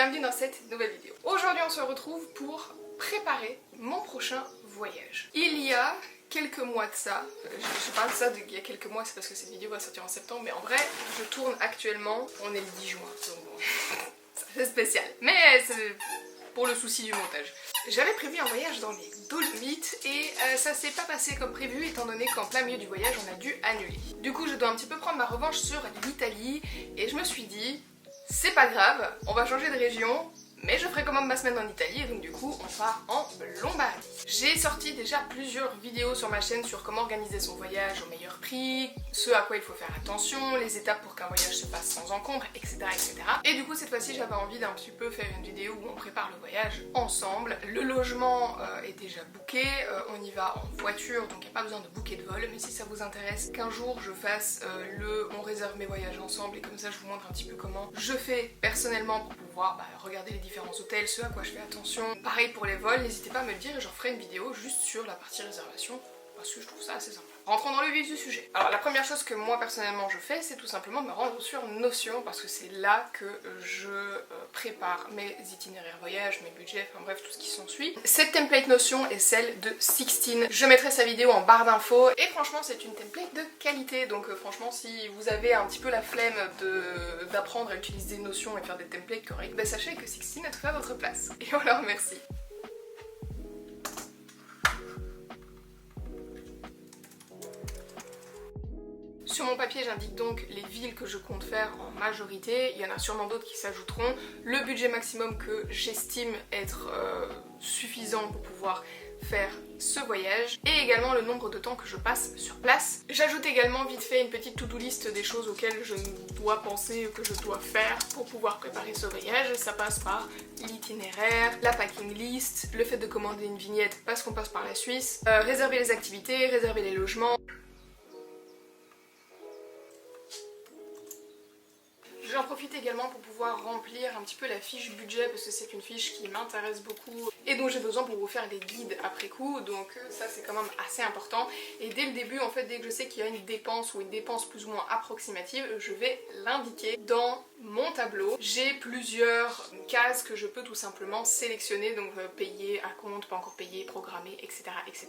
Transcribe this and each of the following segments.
bienvenue dans cette nouvelle vidéo. Aujourd'hui on se retrouve pour préparer mon prochain voyage. Il y a quelques mois de ça, je parle de ça il y a quelques mois, c'est parce que cette vidéo va sortir en septembre, mais en vrai je tourne actuellement, on est le 10 juin, donc bon, c'est spécial, mais c'est pour le souci du montage. J'avais prévu un voyage dans les Dolomites et ça s'est pas passé comme prévu étant donné qu'en plein milieu du voyage on a dû annuler. Du coup je dois un petit peu prendre ma revanche sur l'Italie et je me suis dit c'est pas grave, on va changer de région, mais je ferai quand même ma semaine en Italie et donc du coup on part en Lombardie. J'ai sorti déjà plusieurs vidéos sur ma chaîne sur comment organiser son voyage au meilleur prix, ce à quoi il faut faire attention, les étapes pour qu'un voyage se passe sans encombre, etc. etc. Et du coup cette fois-ci j'avais envie d'un petit peu faire une vidéo où on prépare le voyage ensemble. Le logement est déjà booké, on y va en voiture donc il n'y a pas besoin de booker de vol, mais si ça vous intéresse qu'un jour je fasse on réserve mes voyages ensemble et comme ça je vous montre un petit peu comment je fais personnellement pour pouvoir regarder les différents hôtels, ce à quoi je fais attention. Pareil pour les vols, n'hésitez pas à me le dire et j'en ferai une vidéo juste sur la partie réservation parce que je trouve ça assez sympa. Rentrons dans le vif du sujet. Alors la première chose que moi personnellement je fais, c'est tout simplement me rendre sur Notion parce que c'est là que je prépare mes itinéraires voyage, mes budgets, enfin bref tout ce qui s'ensuit. Cette template Notion est celle de Sixtine. Je mettrai sa vidéo en barre d'infos et franchement c'est une template de qualité donc franchement si vous avez un petit peu la flemme d'apprendre à utiliser Notion et faire des templates corrects, ben sachez que Sixtine a tout fait à votre place. Et on leur remercie. Sur mon papier j'indique donc les villes que je compte faire en majorité, il y en a sûrement d'autres qui s'ajouteront, le budget maximum que j'estime être suffisant pour pouvoir faire ce voyage et également le nombre de temps que je passe sur place. J'ajoute également vite fait une petite to-do list des choses auxquelles je dois penser, que je dois faire pour pouvoir préparer ce voyage. Ça passe par l'itinéraire, la packing list, le fait de commander une vignette parce qu'on passe par la Suisse, réserver les activités, réserver les logements. J'en profite également pour pouvoir remplir un petit peu la fiche budget parce que c'est une fiche qui m'intéresse beaucoup et dont j'ai besoin pour vous faire des guides après coup, donc ça c'est quand même assez important. Et dès le début en fait, dès que je sais qu'il y a une dépense ou une dépense plus ou moins approximative, je vais l'indiquer dans mon tableau. J'ai plusieurs cases que je peux tout simplement sélectionner, donc payer à compte, pas encore payé, programmé, etc. etc.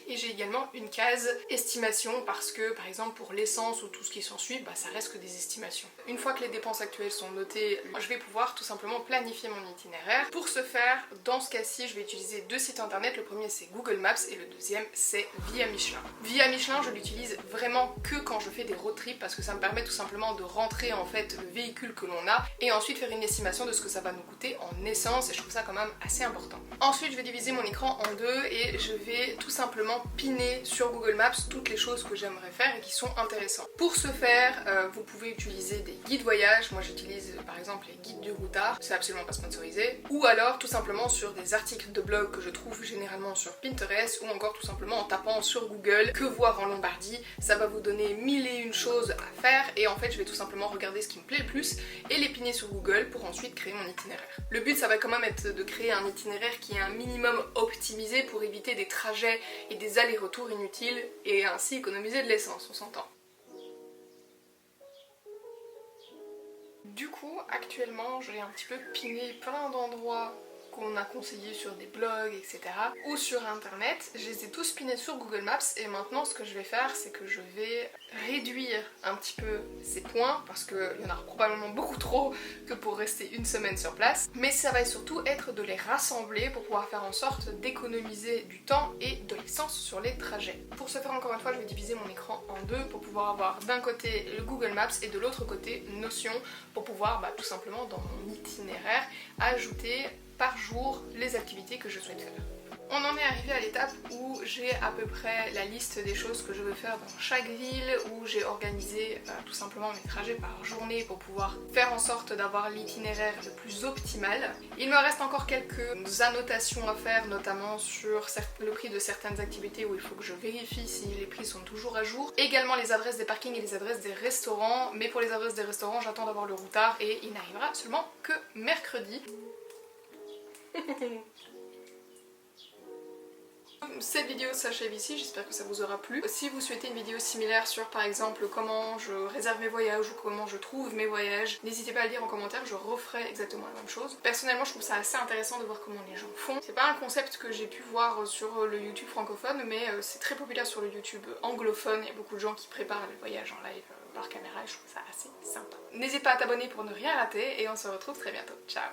Et j'ai également une case estimation parce que par exemple pour l'essence ou tout ce qui s'ensuit, ça reste que des estimations. Une fois que les dépenses actuelles sont notées, je vais pouvoir tout simplement planifier mon itinéraire. Pour ce faire, dans ce cas-ci, je vais utiliser deux sites internet. Le premier c'est Google Maps et le deuxième c'est Via Michelin. Via Michelin, je l'utilise vraiment que quand je fais des road trips parce que ça me permet tout simplement de rentrer en fait le véhicule que l'on a et ensuite faire une estimation de ce que ça va nous coûter en essence et je trouve ça quand même assez important. Ensuite, je vais diviser mon écran en deux et je vais tout simplement piner sur Google Maps toutes les choses que j'aimerais faire et qui sont intéressantes. Pour ce faire, vous pouvez utiliser des guides voyage. Moi j'utilise par exemple les guides du routard, c'est absolument pas sponsorisé, ou alors tout simplement sur des articles de blog que je trouve généralement sur Pinterest ou encore tout simplement en tapant sur Google que voir en Lombardie. Ça va vous donner mille et une choses à faire et en fait je vais tout simplement regarder ce qui me plaît le plus et les piner sur Google pour ensuite créer mon itinéraire. Le but ça va quand même être de créer un itinéraire qui est un minimum optimisé pour éviter des trajets et des allers-retours inutiles et ainsi économiser de l'essence, on s'entend. Du coup, actuellement, j'ai un petit peu piné plein d'endroits qu'on a conseillés sur des blogs, etc. ou sur internet. Je les ai tous pinés sur Google Maps et maintenant ce que je vais faire, c'est que je vais réduire un petit peu ces points parce qu'il y en a probablement beaucoup trop que pour rester une semaine sur place. Mais ça va surtout être de les rassembler pour pouvoir faire en sorte d'économiser du temps et de l'essence sur les trajets. Pour ce faire, encore une fois, je vais diviser mon écran en deux pour pouvoir avoir d'un côté le Google Maps et de l'autre côté Notion pour pouvoir tout simplement dans mon itinéraire ajouter par jour les activités que je souhaite faire. On en est arrivé à l'étape où j'ai à peu près la liste des choses que je veux faire dans chaque ville, où j'ai organisé tout simplement mes trajets par journée pour pouvoir faire en sorte d'avoir l'itinéraire le plus optimal. Il me reste encore quelques annotations à faire, notamment sur le prix de certaines activités où il faut que je vérifie si les prix sont toujours à jour. Également les adresses des parkings et les adresses des restaurants, mais pour les adresses des restaurants j'attends d'avoir le routard et il n'arrivera seulement que mercredi. Cette vidéo s'achève ici, j'espère que ça vous aura plu. Si vous souhaitez une vidéo similaire sur par exemple comment je réserve mes voyages ou comment je trouve mes voyages, n'hésitez pas à le dire en commentaire, je referai exactement la même chose. Personnellement je trouve ça assez intéressant de voir comment les gens font. C'est pas un concept que j'ai pu voir sur le YouTube francophone, mais c'est très populaire sur le YouTube anglophone. Il y a beaucoup de gens qui préparent les voyages en live par caméra et je trouve ça assez sympa. N'hésite pas à t'abonner pour ne rien rater et on se retrouve très bientôt. Ciao!